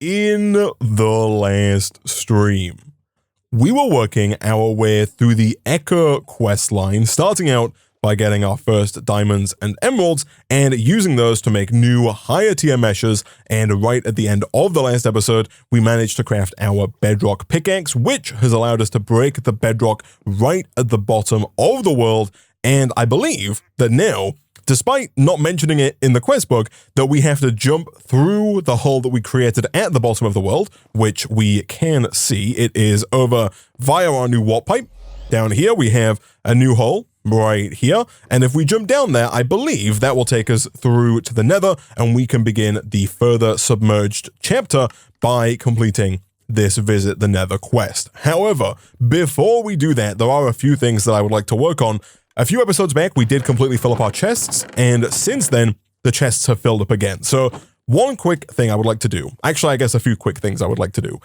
In the last stream, we were working our way through the Echo quest line, starting out by getting our first diamonds and emeralds and using those to make new higher tier meshes. And right at the end of the last episode, we managed to craft our bedrock pickaxe, which has allowed us to break the bedrock right at the bottom of the world. And I believe that now, despite not mentioning it in the quest book, that we have to jump through the hole that we created at the bottom of the world, which we can see. It is over via our new warp pipe. Down here, we have a new hole right here. And if we jump down there, I believe that will take us through to the nether, and we can begin the further submerged chapter by completing this Visit the Nether quest. However, before we do that, there are a few things that I would like to work on. A few episodes back, we did completely fill up our chests, and since then, the chests have filled up again. So one quick thing I would like to do, actually, I guess a few quick things I would like to do.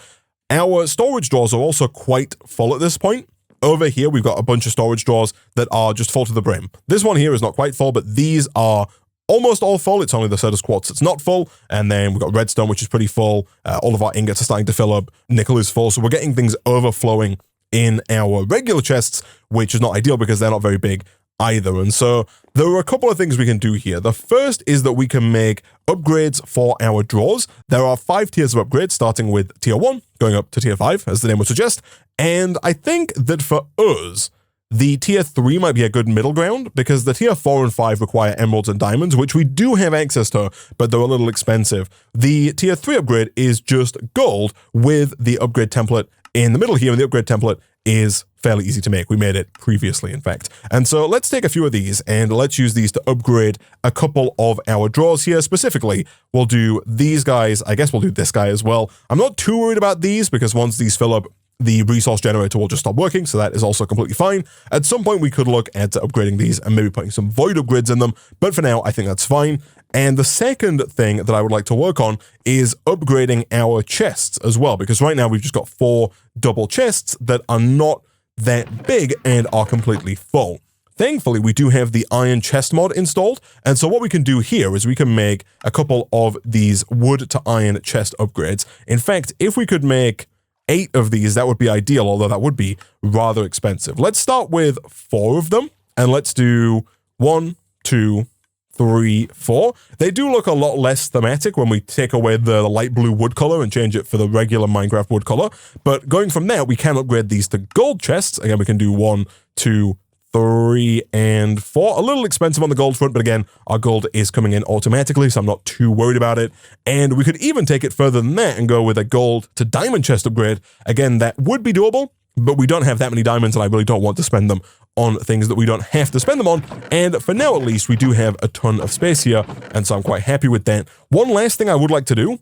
Our storage drawers are also quite full at this point. Over here, we've got a bunch of storage drawers that are just full to the brim. This one here is not quite full, but these are almost all full. It's only the Certus quartz that's not full. And then we've got redstone, which is pretty full. All of our ingots are starting to fill up. Nickel is full. So we're getting things overflowing in our regular chests, which is not ideal because they're not very big either. And so there are a couple of things we can do here. The first is that we can make upgrades for our drawers. There are 5 tiers of upgrades, starting with tier 1, going up to tier 5, as the name would suggest. And I think that for us, the tier 3 might be a good middle ground, because the tier 4 and 5 require emeralds and diamonds, which we do have access to, but they're a little expensive. The tier 3 upgrade is just gold with the upgrade template in the middle here, and the upgrade template is fairly easy to make. We made it previously, in fact. And so let's take a few of these and let's use these to upgrade a couple of our drawers here. Specifically, we'll do these guys. I guess we'll do this guy as well. I'm not too worried about these because once these fill up, the resource generator will just stop working, so that is also completely fine. At some point, we could look at upgrading these and maybe putting some void upgrades in them, but for now, I think that's fine. And the second thing that I would like to work on is upgrading our chests as well, because right now we've just got 4 double chests that are not that big and are completely full. Thankfully, we do have the iron chest mod installed, and so what we can do here is we can make a couple of these wood to iron chest upgrades. In fact, if we could make 8 of these, that would be ideal, although that would be rather expensive. Let's start with 4 of them, and let's do 1, 2, 3, 4. They do look a lot less thematic when we take away the light blue wood color and change it for the regular Minecraft wood color. But going from there, we can upgrade these to gold chests. Again, we can do 1, 2, 3, and 4. A little expensive on the gold front, but again, our gold is coming in automatically, so I'm not too worried about it. And we could even take it further than that and go with a gold to diamond chest upgrade. Again, that would be doable, but we don't have that many diamonds, and I really don't want to spend them on things that we don't have to spend them on. And for now, at least, we do have a ton of space here, and so I'm quite happy with that. One last thing I would like to do,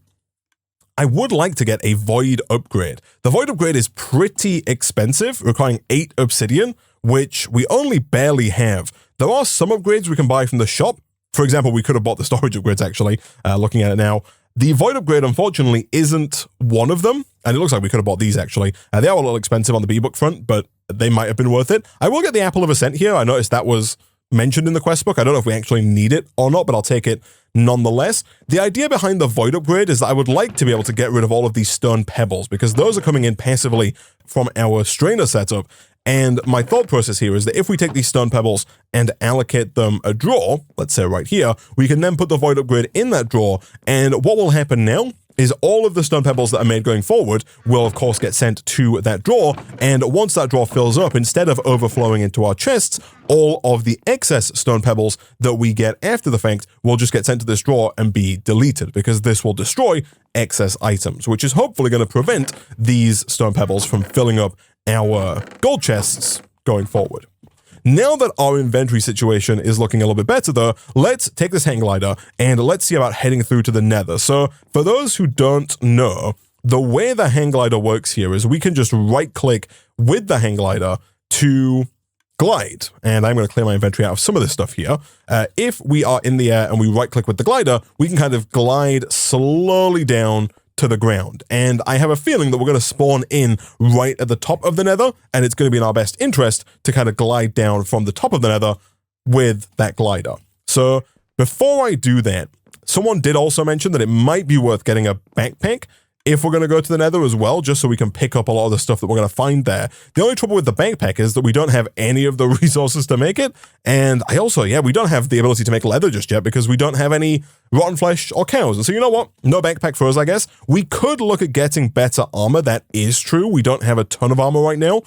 I would like to get a void upgrade. The void upgrade is pretty expensive, requiring 8 obsidian, which we only barely have. There are some upgrades we can buy from the shop. For example, we could have bought the storage upgrades, actually, looking at it now. The void upgrade, unfortunately, isn't one of them, and it looks like we could have bought these, actually. They are a little expensive on the B-book front, but they might have been worth it. I will get the Apple of Ascent here. I noticed that was mentioned in the quest book. I don't know if we actually need it or not, but I'll take it nonetheless. The idea behind the void upgrade is that I would like to be able to get rid of all of these stone pebbles, because those are coming in passively from our strainer setup. And my thought process here is that if we take these stone pebbles and allocate them a drawer, let's say right here, we can then put the void upgrade in that drawer. And what will happen now is all of the stone pebbles that are made going forward will, of course, get sent to that drawer. And once that drawer fills up, instead of overflowing into our chests, all of the excess stone pebbles that we get after the fact will just get sent to this drawer and be deleted, because this will destroy excess items, which is hopefully going to prevent these stone pebbles from filling up our gold chests going forward. Now that our inventory situation is looking a little bit better, though, let's take this hang glider and let's see about heading through to the nether. So for those who don't know, the way the hang glider works here is we can just right-click with the hang glider to glide. And I'm going to clear my inventory out of some of this stuff here. If we are in the air and we right-click with the glider, we can kind of glide slowly down to the ground. And I have a feeling that we're going to spawn in right at the top of the nether, and it's going to be in our best interest to kind of glide down from the top of the nether with that glider. So before I do that, someone did also mention that it might be worth getting a backpack if we're going to go to the nether as well, just so we can pick up a lot of the stuff that we're going to find there. The only trouble with the backpack is that we don't have any of the resources to make it. And I also, we don't have the ability to make leather just yet because we don't have any rotten flesh or cows. And so you know what? No backpack for us, I guess. We could look at getting better armor. That is true. We don't have a ton of armor right now.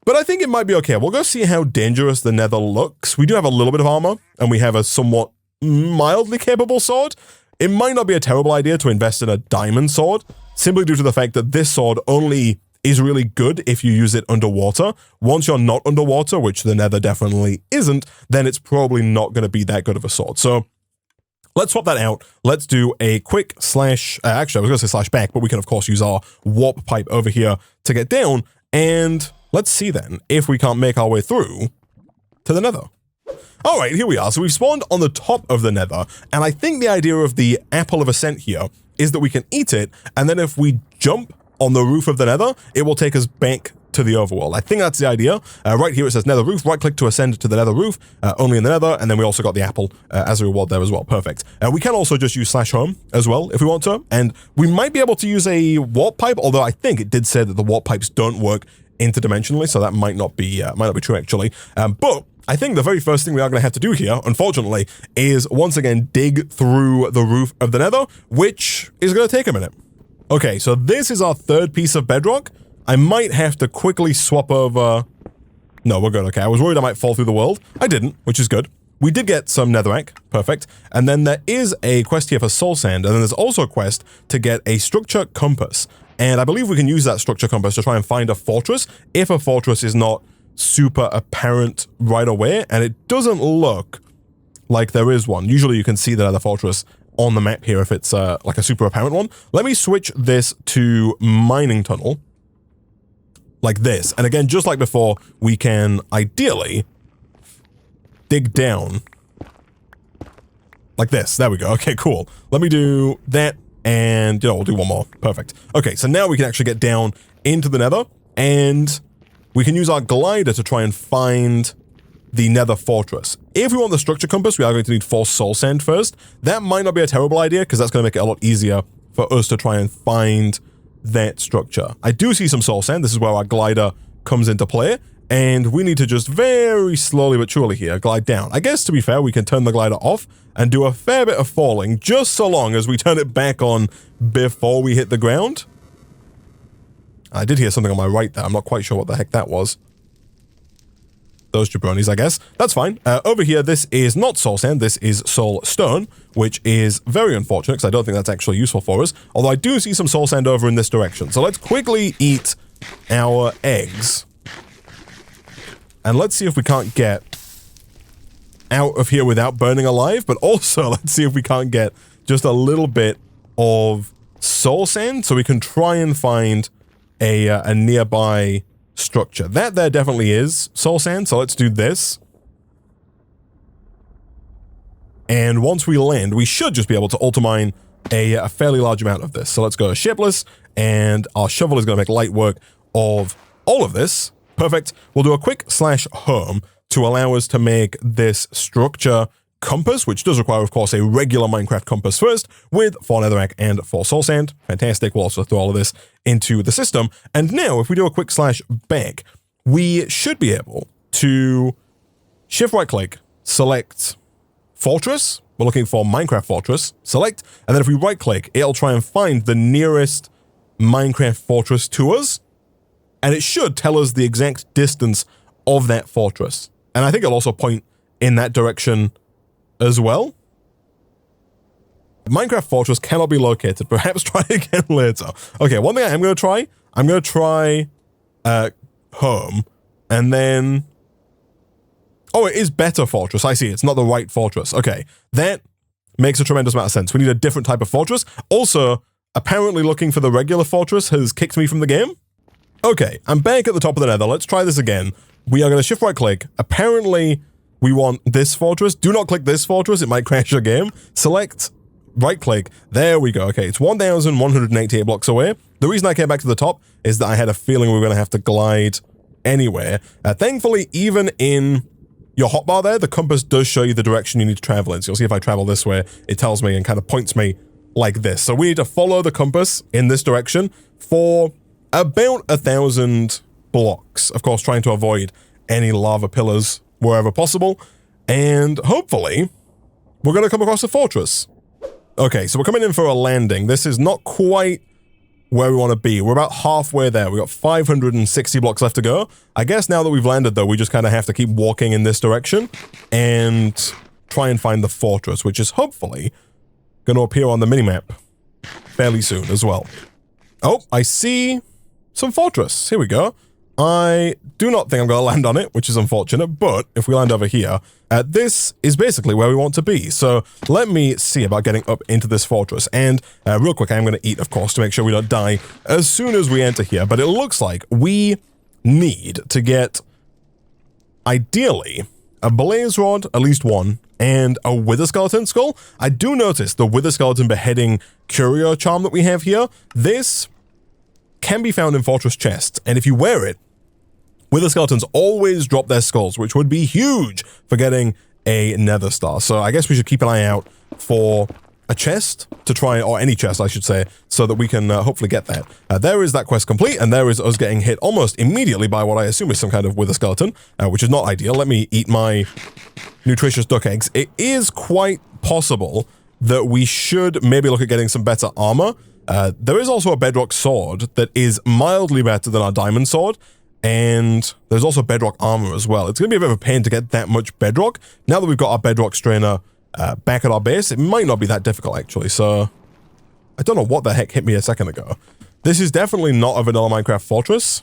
But I think it might be okay. We'll go see how dangerous the nether looks. We do have a little bit of armor, and we have a somewhat mildly capable sword. It might not be a terrible idea to invest in a diamond sword, simply due to the fact that this sword only is really good if you use it underwater. Once you're not underwater, which the nether definitely isn't, then it's probably not going to be that good of a sword. So let's swap that out. Let's do a quick slash, actually I was going to say slash back, but we can of course use our warp pipe over here to get down. And let's see then if we can't make our way through to the nether. All right, here we are. So we've spawned on the top of the nether, and I think the idea of the apple of ascent here is that we can eat it, and then if we jump on the roof of the nether, it will take us back to the overworld. I think that's the idea. Right here it says nether roof, right click to ascend to the nether roof, only in the nether, and then we also got the apple as a reward there as well. Perfect. We can also just use /home as well if we want to, and we might be able to use a warp pipe, although I think it did say that the warp pipes don't work interdimensionally, so that might not be true actually. But I think the very first thing we are going to have to do here, unfortunately, is once again dig through the roof of the nether, which is going to take a minute. Okay, so this is our third piece of bedrock. I might have to quickly swap over... No, we're good. Okay, I was worried I might fall through the world. I didn't, which is good. We did get some netherrack. Perfect. And then there is a quest here for soul sand, and then there's also a quest to get a structure compass. And I believe we can use that structure compass to try and find a fortress if a fortress is not super apparent right away, and it doesn't look like there is one. Usually you can see the fortress on the map here if it's like a super apparent one. Let me switch this to mining tunnel like this, and again, just like before, we can ideally dig down like this. There we go. Okay, cool. Let me do that, and we'll do one more. Perfect. Okay, so now we can actually get down into the nether, and we can use our glider to try and find the nether fortress. If we want the structure compass, we are going to need 4 soul sand first. That might not be a terrible idea, because that's going to make it a lot easier for us to try and find that structure. I do see some soul sand. This is where our glider comes into play, and we need to just very slowly but surely here glide down. I guess, to be fair, we can turn the glider off and do a fair bit of falling, just so long as we turn it back on before we hit the ground. I did hear something on my right there. I'm not quite sure what the heck that was. Those jabronis, I guess. That's fine. Over here, this is not soul sand. This is soul stone, which is very unfortunate because I don't think that's actually useful for us. Although I do see some soul sand over in this direction. So let's quickly eat our eggs. And let's see if we can't get out of here without burning alive. But also, let's see if we can't get just a little bit of soul sand so we can try and find a nearby structure. That there definitely is soul sand, so let's do this. And once we land, we should just be able to ultimine a fairly large amount of this. So let's go shapeless, and our shovel is going to make light work of all of this. Perfect. We'll do a quick /home to allow us to make this structure compass, which does require, of course, a regular Minecraft compass first, with 4 netherrack and 4 soul sand. Fantastic. We'll also throw all of this into the system. And now, if we do a quick /back, we should be able to shift right click, select fortress. We're looking for Minecraft fortress, select, and then if we right click, it'll try and find the nearest Minecraft fortress to us, and it should tell us the exact distance of that fortress. And I think it'll also point in that direction as well. Minecraft fortress cannot be located. Perhaps try again later. Okay, one thing I'm going to try home, and then... Oh, it is better fortress. I see. It's not the right fortress. Okay, that makes a tremendous amount of sense. We need a different type of fortress. Also, apparently looking for the regular fortress has kicked me from the game. Okay, I'm back at the top of the nether. Let's try this again. We are going to shift right click. Apparently, we want this fortress. Do not click this fortress. It might crash your game. Select right click. There we go. Okay, it's 1,188 blocks away. The reason I came back to the top is that I had a feeling we were going to have to glide anywhere. Thankfully, even in your hotbar there, the compass does show you the direction you need to travel in. So you'll see if I travel this way, it tells me and kind of points me like this. So we need to follow the compass in this direction for about 1,000 blocks. Of course, trying to avoid any lava pillars wherever possible. And hopefully, we're going to come across a fortress. Okay, so we're coming in for a landing. This is not quite where we want to be. We're about halfway there. We've got 560 blocks left to go. I guess now that we've landed, though, we just kind of have to keep walking in this direction and try and find the fortress, which is hopefully going to appear on the minimap fairly soon as well. Oh, I see some fortress. Here we go. I do not think I'm going to land on it, which is unfortunate, but if we land over here, this is basically where we want to be. So let me see about getting up into this fortress. And real quick, I'm going to eat, of course, to make sure we don't die as soon as we enter here. But it looks like we need to get, ideally, a blaze rod, at least one, and a wither skeleton skull. I do notice the wither skeleton beheading curio charm that we have here. This can be found in fortress chests, and if you wear it, wither skeletons always drop their skulls, which would be huge for getting a nether star. So I guess we should keep an eye out for a chest to try, or any chest I should say, so that we can hopefully get that. There is that quest complete, and there is us getting hit almost immediately by what I assume is some kind of wither skeleton, which is not ideal. Let me eat my nutritious duck eggs. It is quite possible that we should maybe look at getting some better armor. There is also a bedrock sword that is mildly better than our diamond sword, and there's also bedrock armor as well. It's going to be a bit of a pain to get that much bedrock. Now that we've got our bedrock strainer back at our base, it might not be that difficult, actually. So I don't know what the heck hit me a second ago. This is definitely not a vanilla Minecraft fortress.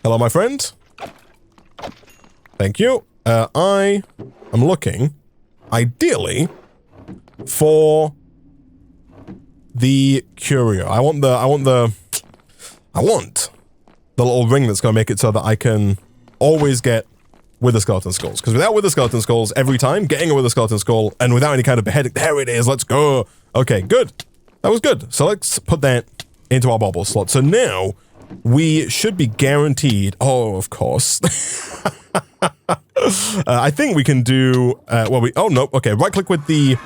Hello, my friend. Thank you. I am looking, ideally, for the curio. I want the little ring that's going to make it so that I can always get wither skeleton skulls. Because without wither skeleton skulls, every time, getting a wither skeleton skull, and without any kind of beheading, there it is, let's go. Okay, good. That was good. So let's put that into our bauble slot. So now, we should be guaranteed, oh, of course. I think we can do, oh no, okay, right click with the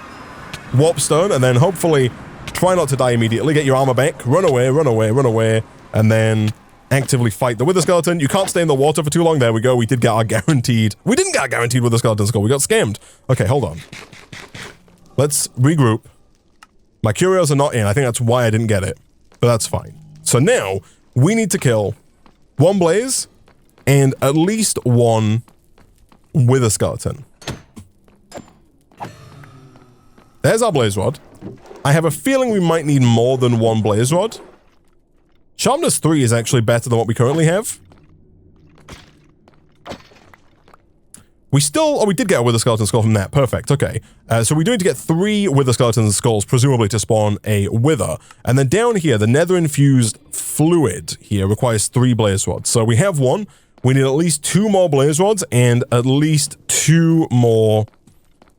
warp stone, and then hopefully try not to die immediately, get your armor back, run away, and then actively fight the wither skeleton. You can't stay in the water for too long. There we go. We did get our guaranteed. We didn't get our guaranteed wither skeleton skull. We got scammed. Okay, hold on. Let's regroup. My curios are not in. I think that's why I didn't get it, but that's fine. So now we need to kill one blaze and at least one wither skeleton. There's our blaze rod. I have a feeling we might need more than one blaze rod. Sharpness 3 is actually better than what we currently have. We did get a wither skeleton skull from that. Perfect, okay. So we do need to get 3 wither skeleton skulls, presumably to spawn a wither. And then down here, the nether infused fluid here requires 3 blaze rods. So we have 1. We need at least 2 more blaze rods and at least 2 more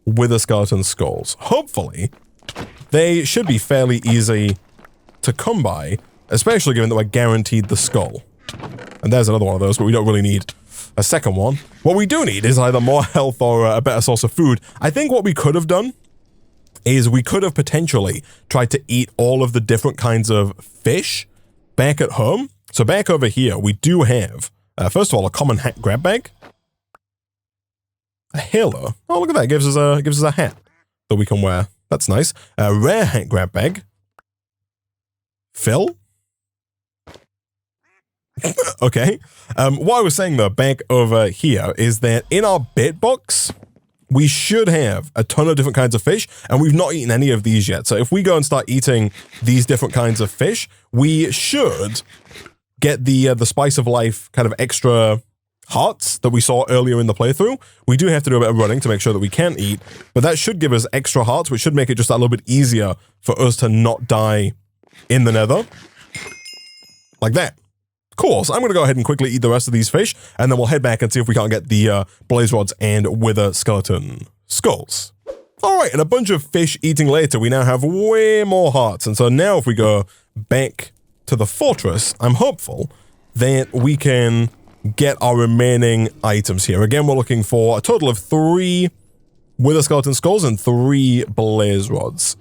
wither skeleton skulls. Hopefully, they should be fairly easy to come by, especially given that we're guaranteed the skull. And there's another one of those, but we don't really need a second one. What we do need is either more health or a better source of food. I think what we could have done is we could have potentially tried to eat all of the different kinds of fish back at home. So back over here, we do have, first of all, a common hat grab bag. A halo. Oh, look at that. It gives us a hat that we can wear. That's nice. A rare hat grab bag. Fill. Okay. What I was saying though, back over here, is that in our bait box, we should have a ton of different kinds of fish, and we've not eaten any of these yet. So if we go and start eating these different kinds of fish, we should get the spice of life kind of extra hearts that we saw earlier in the playthrough. We do have to do a bit of running to make sure that we can eat, but that should give us extra hearts, which should make it just a little bit easier for us to not die in the nether. Like that. Cool, so I'm going to go ahead and quickly eat the rest of these fish, and then we'll head back and see if we can't get the blaze rods and wither skeleton skulls. Alright, and a bunch of fish eating later, we now have way more hearts, and so now if we go back to the fortress, I'm hopeful that we can get our remaining items here. Again, we're looking for a total of 3 wither skeleton skulls and 3 blaze rods.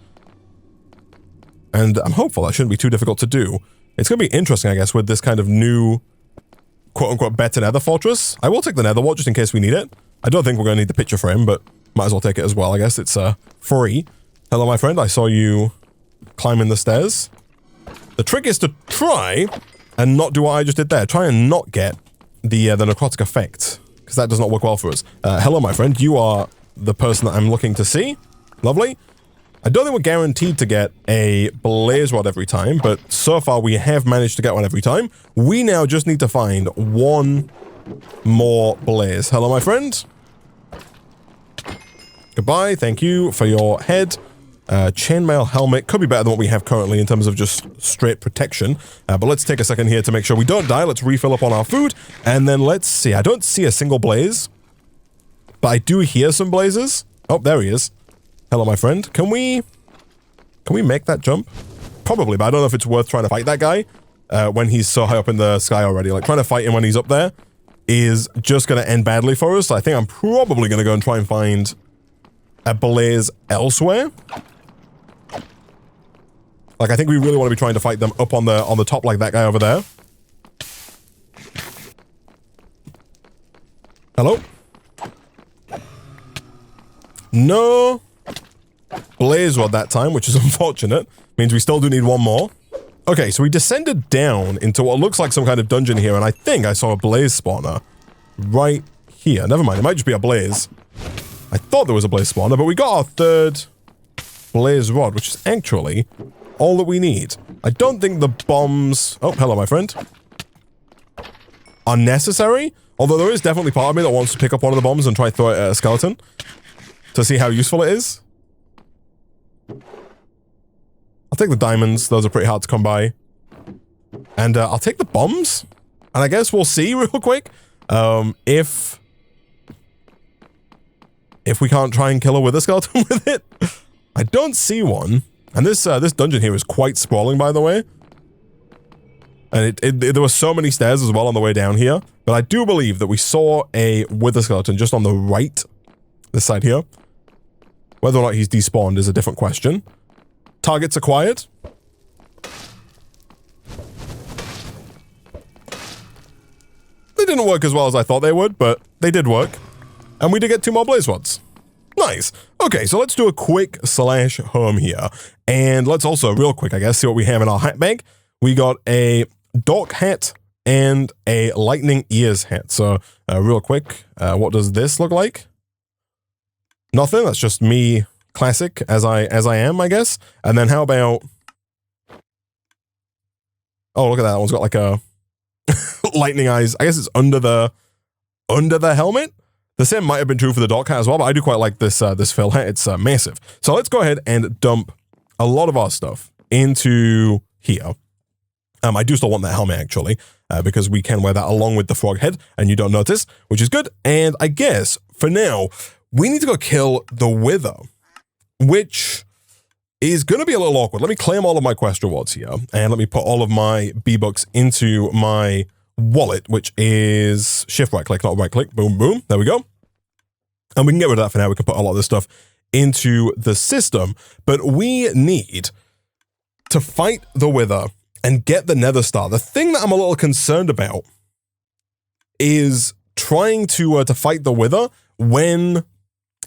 And I'm hopeful that shouldn't be too difficult to do. It's going to be interesting, I guess, with this kind of new, quote-unquote, better nether fortress. I will take the nether wart just in case we need it. I don't think we're going to need the picture frame, but might as well take it as well. I guess it's free. Hello, my friend. I saw you climbing the stairs. The trick is to try and not do what I just did there. Try and not get the necrotic effect, because that does not work well for us. Hello, my friend. You are the person that I'm looking to see. Lovely. I don't think we're guaranteed to get a blaze rod every time, but so far we have managed to get one every time. We now just need to find one more blaze. Hello, my friend. Goodbye. Thank you for your head. Chainmail helmet could be better than what we have currently in terms of just straight protection. But let's take a second here to make sure we don't die. Let's refill up on our food. And then let's see. I don't see a single blaze, but I do hear some blazes. Oh, there he is. Hello, my friend. Can we make that jump? Probably, but I don't know if it's worth trying to fight that guy when he's so high up in the sky already. Like, trying to fight him when he's up there is just going to end badly for us. So I think I'm probably going to go and try and find a blaze elsewhere. Like, I think we really want to be trying to fight them up on the top like that guy over there. Hello? No blaze rod that time, which is unfortunate. Means we still do need one more. Okay, so we descended down into what looks like some kind of dungeon here, and I think I saw a blaze spawner right here. Never mind, it might just be a blaze. I thought there was a blaze spawner, but we got our third blaze rod, which is actually all that we need. I don't think the bombs... Oh, hello, my friend. Are necessary, although there is definitely part of me that wants to pick up one of the bombs and try to throw it at a skeleton to see how useful it is. I'll take the diamonds. Those are pretty hard to come by. And I'll take the bombs. And I guess we'll see real quick if we can't try and kill a wither skeleton with it. I don't see one. And this dungeon here is quite sprawling, by the way. And there were so many stairs as well on the way down here. But I do believe that we saw a wither skeleton just on the right, this side here. Whether or not he's despawned is a different question. Targets acquired. They didn't work as well as I thought they would, but they did work. And we did get 2 more blaze rods. Nice. Okay, so let's do a quick slash home here. And let's also, real quick, I guess, see what we have in our hat bag. We got a dork hat and a lightning ears hat. So, real quick, what does this look like? Nothing. That's just me, classic, as I am, I guess. And then how about... Oh, look at that. That one's got like a lightning eyes. I guess it's under the helmet. The same might have been true for the dork hat as well, but I do quite like this fill hat. It's massive. So let's go ahead and dump a lot of our stuff into here. I do still want that helmet, actually, because we can wear that along with the frog head, and you don't notice, which is good. And I guess, for now, we need to go kill the wither, which is going to be a little awkward. Let me claim all of my quest rewards here, and let me put all of my B-Bucks into my wallet, which is shift right click, not right click. Boom, boom. There we go. And we can get rid of that for now. We can put a lot of this stuff into the system, but we need to fight the wither and get the nether star. The thing that I'm a little concerned about is trying to fight the wither when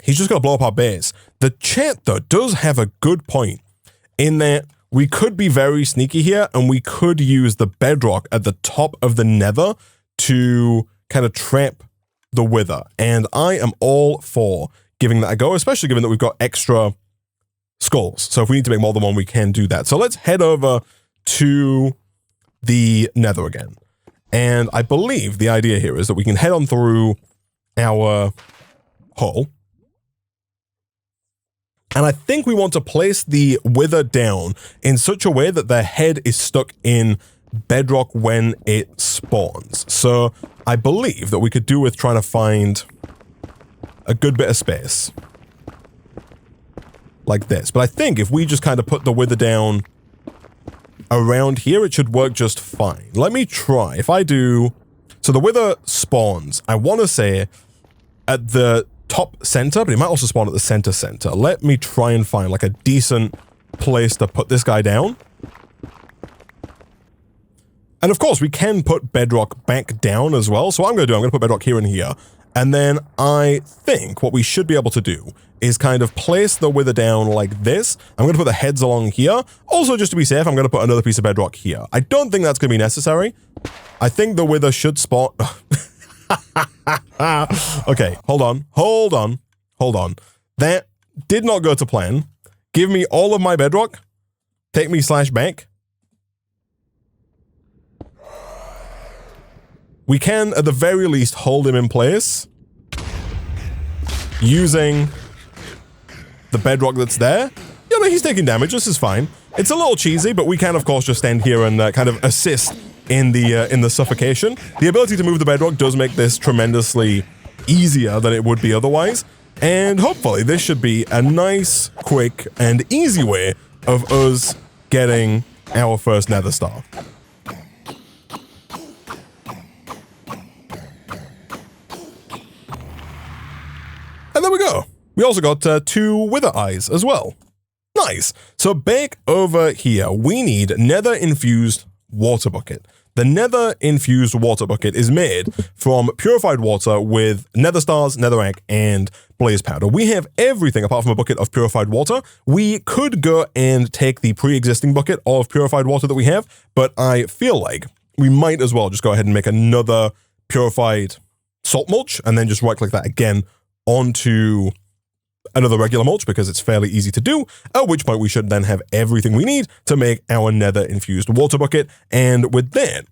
he's just going to blow up our base. The chat, though, does have a good point in that we could be very sneaky here, and we could use the bedrock at the top of the nether to kind of trap the wither. And I am all for giving that a go, especially given that we've got extra skulls. So if we need to make more than one, we can do that. So let's head over to the nether again. And I believe the idea here is that we can head on through our hole. And I think we want to place the wither down in such a way that their head is stuck in bedrock when it spawns. So I believe that we could do with trying to find a good bit of space. Like this. But I think if we just kind of put the wither down around here, it should work just fine. Let me try. If I do... So the wither spawns, I want to say, at the top center, but it might also spawn at the center. Let me try and find like a decent place to put this guy down. And of course, we can put bedrock back down as well. So what I'm going to put bedrock here and here. And then I think what we should be able to do is kind of place the wither down like this. I'm going to put the heads along here. Also, just to be safe, I'm going to put another piece of bedrock here. I don't think that's going to be necessary. I think the wither should spawn. Okay, hold on. That did not go to plan. Give me all of my bedrock. Take me /back. We can, at the very least, hold him in place using the bedrock that's there. You know, he's taking damage. This is fine. It's a little cheesy, but we can, of course, just stand here and kind of assist in the suffocation. The ability to move the bedrock does make this tremendously easier than it would be otherwise. And hopefully, this should be a nice, quick, and easy way of us getting our first nether star. And there we go. We also got 2 wither eyes as well. Nice. So back over here, we need nether infused water bucket. The nether infused water bucket is made from purified water with nether stars, netherrack, and blaze powder. We have everything apart from a bucket of purified water. We could go and take the pre-existing bucket of purified water that we have, but I feel like we might as well just go ahead and make another purified salt mulch and then just right-click that again onto another regular mulch because it's fairly easy to do, at which point we should then have everything we need to make our nether infused water bucket. And with that,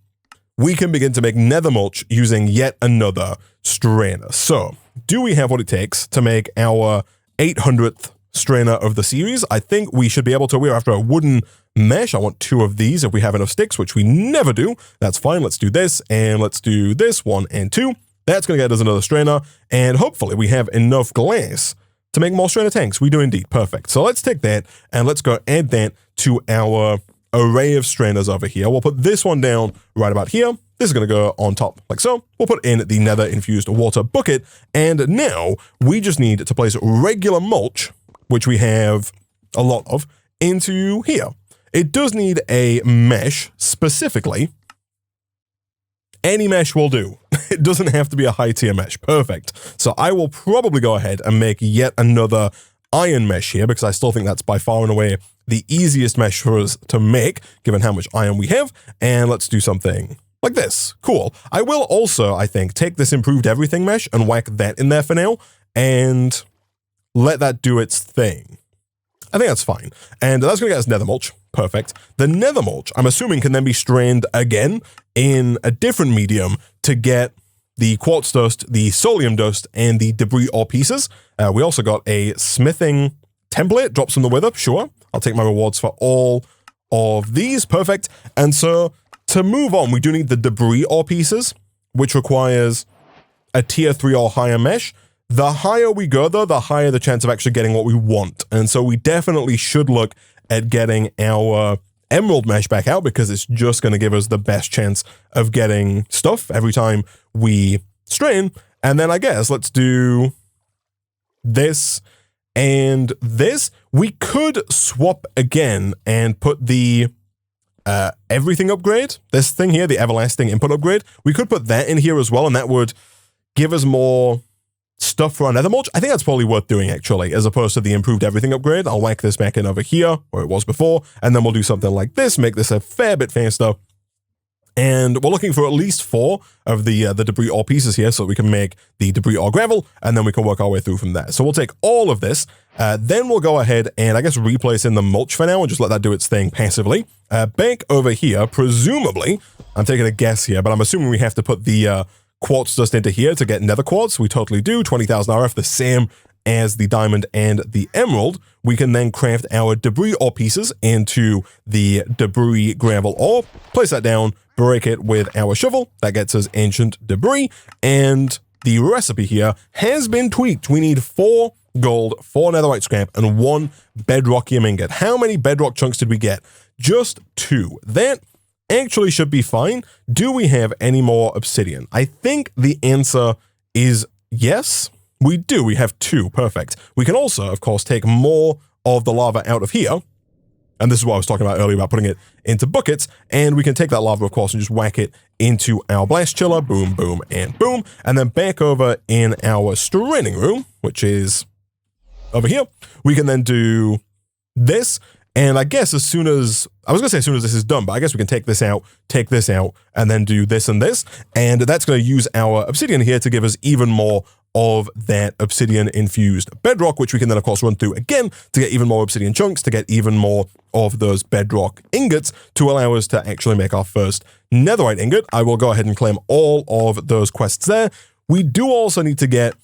we can begin to make nether mulch using yet another strainer. So do we have what it takes to make our 800th strainer of the series? I think we should be able to. We're after a wooden mesh. I want 2 of these if we have enough sticks, which we never do. That's fine. Let's do this, and let's do this, 1 and 2. That's going to get us another strainer, and hopefully we have enough glass to make more strainer tanks. We do indeed. Perfect. So let's take that, and let's go add that to our array of strainers over here. We'll put this one down right about here. This is going to go on top like so. We'll put in the nether infused water bucket, and now we just need to place regular mulch, which we have a lot of, into here. It does need a mesh specifically. Any mesh will do. It doesn't have to be a high tier mesh. Perfect. So I will probably go ahead and make yet another iron mesh here because I still think that's by far and away the easiest mesh for us to make given how much iron we have. And let's do something like this. Cool. I will also, I think, take this improved everything mesh and whack that in there for now and let that do its thing. I think that's fine. And that's going to get us nether mulch. Perfect. The nether mulch, I'm assuming, can then be strained again in a different medium to get the quartz dust, the solium dust, and the debris ore pieces. We also got a smithing template. Drops from the wither. Sure. I'll take my rewards for all of these. Perfect. And so to move on, we do need the debris ore pieces, which requires a tier 3 or higher mesh. The higher we go, though, the higher the chance of actually getting what we want. And so we definitely should look at getting our emerald mesh back out because it's just going to give us the best chance of getting stuff every time we strain. And then I guess let's do this and this. We could swap again and put the everything upgrade, this thing here, the everlasting input upgrade. We could put that in here as well, and that would give us more stuff for our nether mulch. I think that's probably worth doing, actually, as opposed to the improved everything upgrade. I'll whack this back in over here, where it was before, and then we'll do something like this, make this a fair bit faster. And we're looking for at least 4 of the debris ore pieces here so we can make the debris ore gravel, and then we can work our way through from there. So we'll take all of this, then we'll go ahead and I guess replace in the mulch for now and just let that do its thing passively. Back over here, presumably, I'm taking a guess here, but I'm assuming we have to put the quartz dust into here to get nether quartz. We totally do. 20,000 RF, the same as the diamond and the emerald. We can then craft our debris ore pieces into the debris gravel ore, place that down, break it with our shovel. That gets us ancient debris. And the recipe here has been tweaked. We need 4 gold, 4 netherite scrap, and 1 bedrockium ingot. How many bedrock chunks did we get? Just 2. That actually should be fine. Do we have any more obsidian? I think the answer is yes. We do. We have 2. Perfect. We can also, of course, take more of the lava out of here And this is what I was talking about earlier about putting it into buckets. And we can take that lava, of course, and just whack it into our blast chiller. Boom, boom, and boom. And then back over in our straining room, which is over here, we can then do this. And I guess as soon as this is done, but I guess we can take this out, and then do this and this. And that's going to use our obsidian here to give us even more of that obsidian-infused bedrock, which we can then, of course, run through again to get even more obsidian chunks, to get even more of those bedrock ingots to allow us to actually make our first netherite ingot. I will go ahead and claim all of those quests there. We do also need to get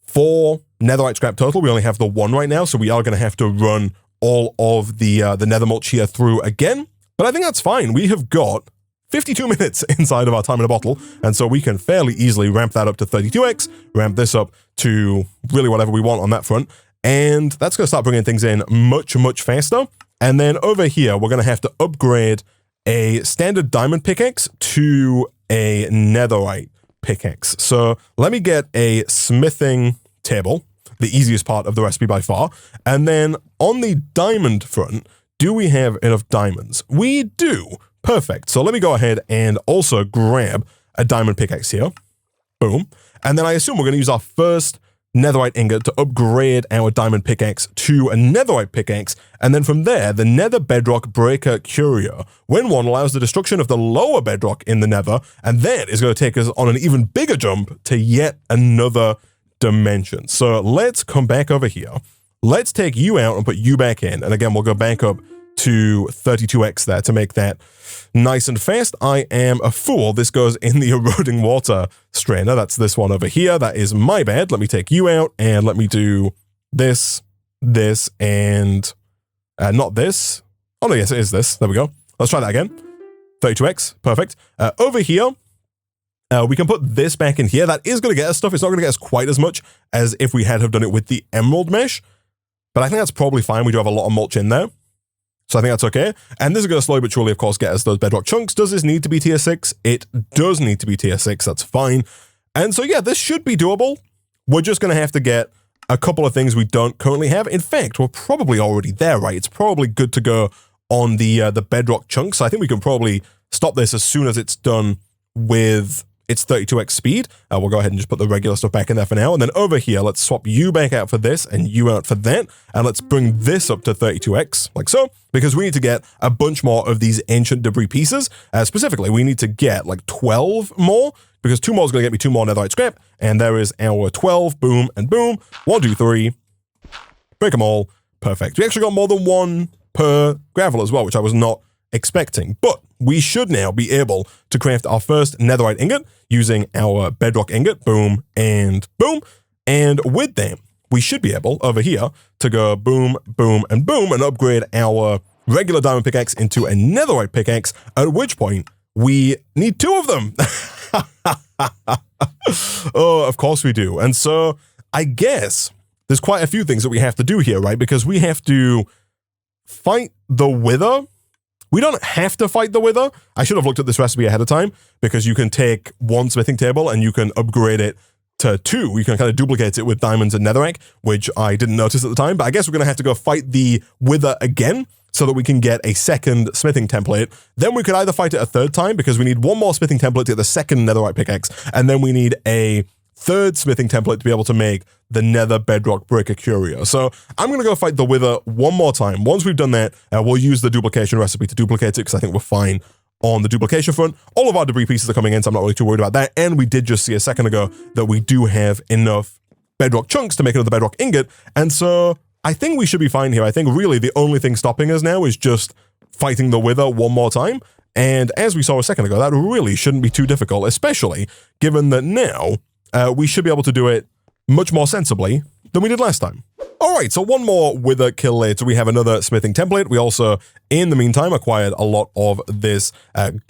4 netherite scrap total. We only have the 1 right now, so we are going to have to run all of the nether mulch here through again. But I think that's fine. We have got 52 minutes inside of our time in a bottle, and so we can fairly easily ramp that up to 32x, ramp this up to really whatever we want on that front, and that's going to start bringing things in much, much faster. And then over here, we're going to have to upgrade a standard diamond pickaxe to a netherite pickaxe. So let me get a smithing table, the easiest part of the recipe by far, and then on the diamond front, do we have enough diamonds? We do. Perfect. So let me go ahead and also grab a diamond pickaxe here. Boom. And then I assume we're going to use our first netherite ingot to upgrade our diamond pickaxe to a netherite pickaxe. And then from there, the nether bedrock breaker curio. When one allows the destruction of the lower bedrock in the nether, and then is going to take us on an even bigger jump to yet another dimension. So let's come back over here. Let's take you out and put you back in. And again, we'll go back up to 32x there to make that nice and fast. I am a fool. This goes in the eroding water strainer. That's this one over here. That is my bad. Let me take you out and let me do this, and not this. Oh, no, yes, it is this. There we go. Let's try that again. 32x. Perfect. Over here, we can put this back in here. That is going to get us stuff. It's not going to get us quite as much as if we had have done it with the emerald mesh, but I think that's probably fine. We do have a lot of mulch in there, so I think that's okay. And this is going to slowly but surely, of course, get us those bedrock chunks. Does this need to be tier 6? It does need to be tier 6. That's fine. And so, yeah, this should be doable. We're just going to have to get a couple of things we don't currently have. In fact, we're probably already there, right? It's probably good to go on the bedrock chunks. So I think we can probably stop this as soon as it's done with its 32x speed. We'll go ahead and just put the regular stuff back in there for now. And then over here, let's swap you back out for this and you out for that. And let's bring this up to 32x, like so, because we need to get a bunch more of these ancient debris pieces. Specifically, we need to get like 12 more, because 2 more is going to get me 2 more netherite scrap. And there is our 12. Boom and boom. 1, 2, 3. Break them all. Perfect. We actually got more than 1 per gravel as well, which I was not expecting. But we should now be able to craft our first netherite ingot using our bedrock ingot. Boom and boom. And with that, we should be able, over here, to go boom, boom, and boom, and upgrade our regular diamond pickaxe into a netherite pickaxe, at which point we need 2 of them. Oh, of course we do. And so I guess there's quite a few things that we have to do here, right? Because we have to fight the wither. We don't have to fight the wither. I should have looked at this recipe ahead of time, because you can take 1 smithing table and you can upgrade it to 2. You can kind of duplicate it with diamonds and netherrack, which I didn't notice at the time. But I guess we're going to have to go fight the wither again so that we can get a second smithing template. Then we could either fight it a 3rd time, because we need 1 more smithing template to get the second netherite pickaxe. And then we need a 3rd smithing template to be able to make the nether bedrock breaker curio. So I'm going to go fight the wither 1 more time. Once we've done that, we'll use the duplication recipe to duplicate it, because I think we're fine on the duplication front. All of our debris pieces are coming in, so I'm not really too worried about that. And we did just see a second ago that we do have enough bedrock chunks to make another bedrock ingot. And so I think we should be fine here. I think really the only thing stopping us now is just fighting the wither 1 more time. And as we saw a second ago, that really shouldn't be too difficult, especially given that now we should be able to do it much more sensibly than we did last time. All right, so 1 more wither kill later, we have another smithing template. We also, in the meantime, acquired a lot of this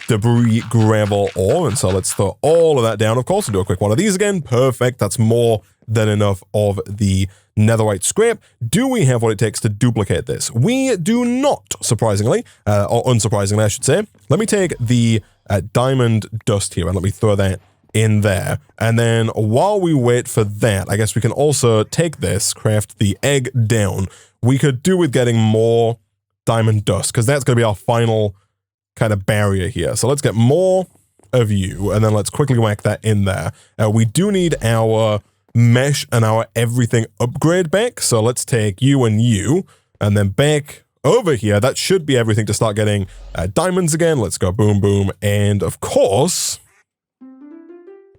debris gravel ore, and so let's throw all of that down, of course, and do a quick one of these again. Perfect, that's more than enough of the netherite scrap. Do we have what it takes to duplicate this? We do not, surprisingly, or unsurprisingly, I should say. Let me take the diamond dust here, and let me throw that in there. And then while we wait for that, I guess we can also take this, craft the egg down. We could do with getting more diamond dust, because that's going to be our final kind of barrier here. So let's get more of you, and then let's quickly whack that in there. We do need our mesh and our everything upgrade back, so let's take you, and then back over here. That should be everything to start getting diamonds again. Let's go boom, boom, and of course,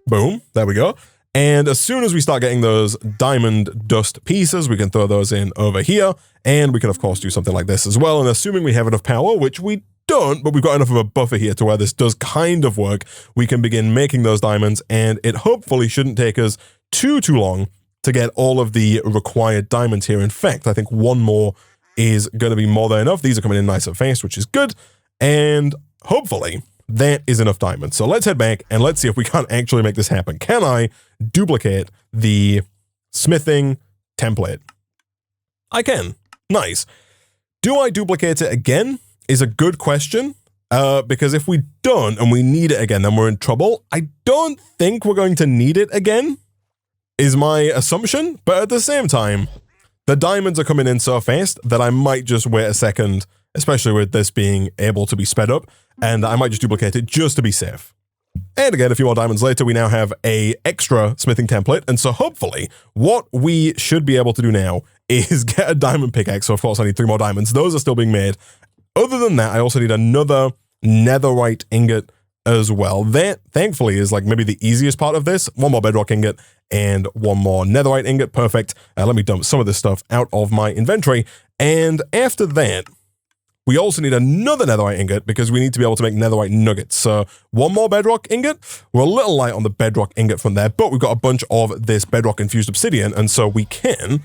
boom, there we go. And as soon as we start getting those diamond dust pieces, we can throw those in over here, and we can of course do something like this as well. And assuming we have enough power, which we don't, but we've got enough of a buffer here to where this does kind of work, we can begin making those diamonds, and it hopefully shouldn't take us too long to get all of the required diamonds here. In fact, I think one more is going to be more than enough. These are coming in nice and fast, which is good, and hopefully that is enough diamonds. So let's head back and let's see if we can't actually make this happen. Can I duplicate the smithing template? I can. Nice. Do I duplicate it again? Is a good question, because if we don't and we need it again, then we're in trouble. I don't think we're going to need it again, is my assumption, but at the same time, the diamonds are coming in so fast that I might just wait a second, especially with this being able to be sped up, and I might just duplicate it just to be safe. And again, a few more diamonds later, we now have a extra smithing template, and so hopefully what we should be able to do now is get a diamond pickaxe. So of course I need 3 more diamonds. Those are still being made. Other than that, I also need another netherite ingot as well. That, thankfully, is like maybe the easiest part of this. 1 more bedrock ingot and 1 more netherite ingot. Perfect. Let me dump some of this stuff out of my inventory. And after that, we also need another netherite ingot because we need to be able to make netherite nuggets. So 1 more bedrock ingot. We're a little light on the bedrock ingot from there, but we've got a bunch of this bedrock infused obsidian, and so we can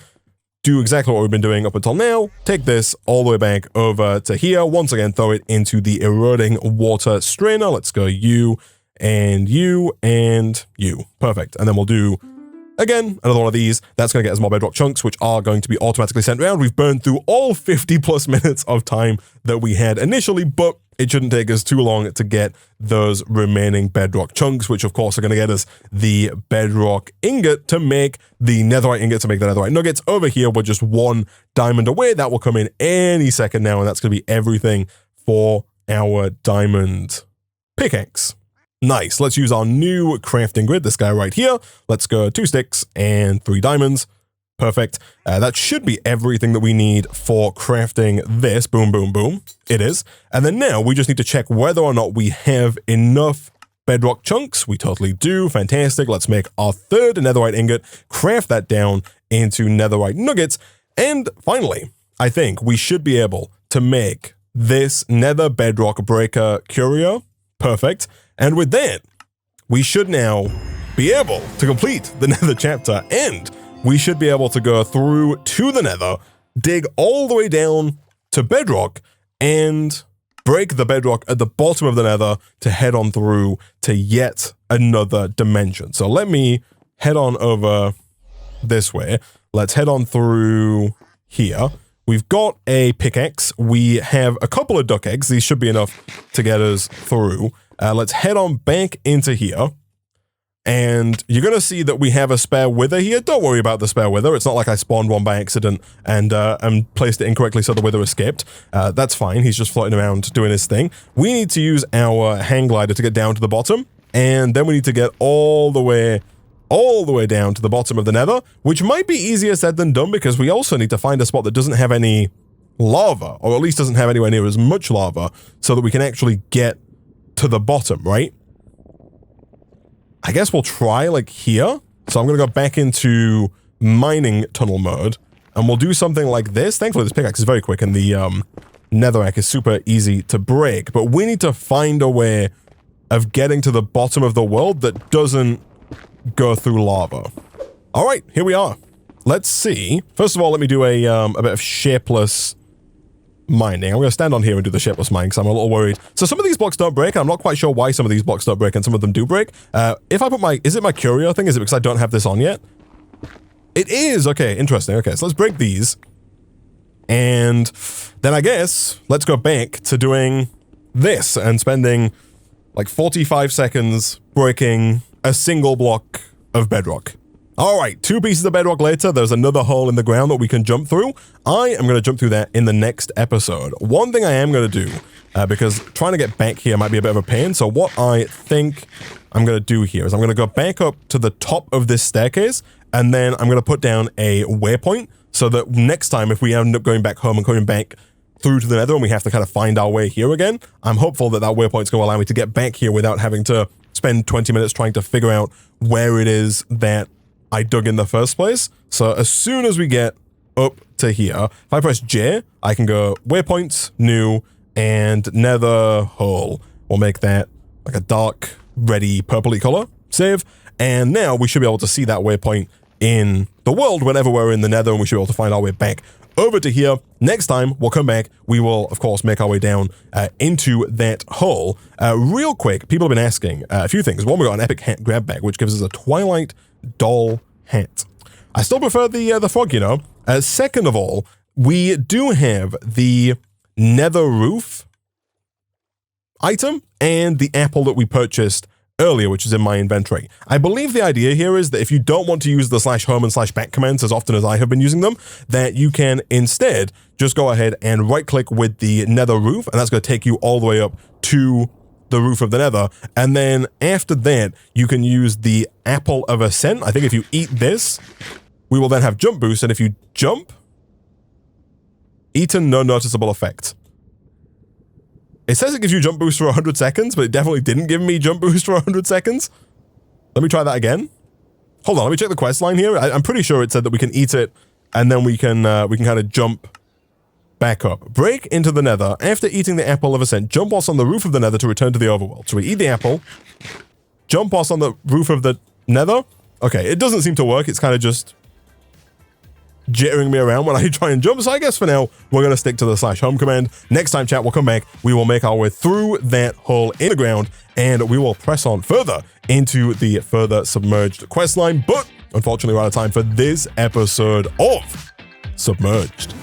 do exactly what we've been doing up until now. Take this all the way back over to here. Once again, throw it into the eroding water strainer. Let's go you and you and you. Perfect. And then we'll do, again, another one of these. That's going to get us more bedrock chunks, which are going to be automatically sent around. We've burned through all 50 plus minutes of time that we had initially, but it shouldn't take us too long to get those remaining bedrock chunks, which of course are going to get us the bedrock ingot to make the netherite ingot to make the netherite nuggets. Over here, we're just 1 diamond away. That will come in any second now, and that's going to be everything for our diamond pickaxe. Nice. Let's use our new crafting grid, this guy right here. Let's go 2 sticks and 3 diamonds. Perfect. That should be everything that we need for crafting this. Boom, boom, boom. It is. And then now we just need to check whether or not we have enough bedrock chunks. We totally do. Fantastic. Let's make our 3rd netherite ingot, craft that down into netherite nuggets. And finally, I think we should be able to make this nether bedrock breaker curio. Perfect. And with that, we should now be able to complete the nether chapter, and we should be able to go through to the nether, dig all the way down to bedrock, and break the bedrock at the bottom of the nether to head on through to yet another dimension. So let me head on over this way. Let's head on through here. We've got a pickaxe. We have a couple of duck eggs. These should be enough to get us through. Let's head on back into here. And you're going to see that we have a spare wither here. Don't worry about the spare wither. It's not like I spawned one by accident and placed it incorrectly so the wither escaped. That's fine. He's just floating around doing his thing. We need to use our hang glider to get down to the bottom. And then we need to get all the way down to the bottom of the nether, which might be easier said than done because we also need to find a spot that doesn't have any lava, or at least doesn't have anywhere near as much lava, so that we can actually get to the bottom, right? I guess we'll try like here. So I'm going to go back into mining tunnel mode and we'll do something like this. Thankfully, this pickaxe is very quick and the netherrack is super easy to break, but we need to find a way of getting to the bottom of the world that doesn't go through lava. All right, here we are. Let's see. First of all, let me do a bit of shapeless mining. I'm going to stand on here and do the shapeless mining because I'm a little worried. So some of these blocks don't break. I'm not quite sure why some of these blocks don't break and some of them do break. If I put my, is it my curio thing? Is it because I don't have this on yet? It is. Okay, interesting. Okay, so let's break these. And then I guess let's go back to doing this and spending like 45 seconds breaking a single block of bedrock. All right, 2 pieces of bedrock later, there's another hole in the ground that we can jump through. I am going to jump through that in the next episode. One thing I am going to do, because trying to get back here might be a bit of a pain, so what I think I'm going to do here is I'm going to go back up to the top of this staircase, and then I'm going to put down a waypoint so that next time if we end up going back home and coming back through to the nether and we have to kind of find our way here again, I'm hopeful that that waypoint's going to allow me to get back here without having to spend 20 minutes trying to figure out where it is that I dug in the first place. So as soon as we get up to here, if I press J, I can go waypoints, new, and nether hole. We'll make that like a dark, reddy, purpley color. Save. And now we should be able to see that waypoint in the world whenever we're in the nether, and we should be able to find our way back over to here. Next time, we'll come back. We will, of course, make our way down into that hole. Real quick, people have been asking a few things. One, we got an epic hat grab bag, which gives us a Twilight doll hat. I still prefer the frog, you know. Second of all, we do have the nether roof item and the apple that we purchased earlier, which is in my inventory. I believe the idea here is that if you don't want to use the /home and /back commands as often as I have been using them, that you can instead just go ahead and right click with the nether roof, and that's going to take you all the way up to the roof of the nether. And then after that, you can use the apple of ascent. I think if you eat this, we will then have jump boost. And if you jump, eaten, no noticeable effect. It says it gives you jump boost for 100 seconds, but it definitely didn't give me jump boost for 100 seconds. Let me try that again. Hold on, let me check the quest line here. I'm pretty sure it said that we can eat it, and then we can kind of jump back up. Break into the nether. After eating the apple of ascent, jump us on the roof of the nether to return to the overworld. So we eat the apple, jump us on the roof of the nether. Okay, it doesn't seem to work. It's kind of just jittering me around when I try and jump. So I guess for now, we're going to stick to the /home command. Next time, chat, we'll come back. We will make our way through that hole in the ground, and we will press on further into the further submerged quest line. But unfortunately, we're out of time for this episode of Submerged.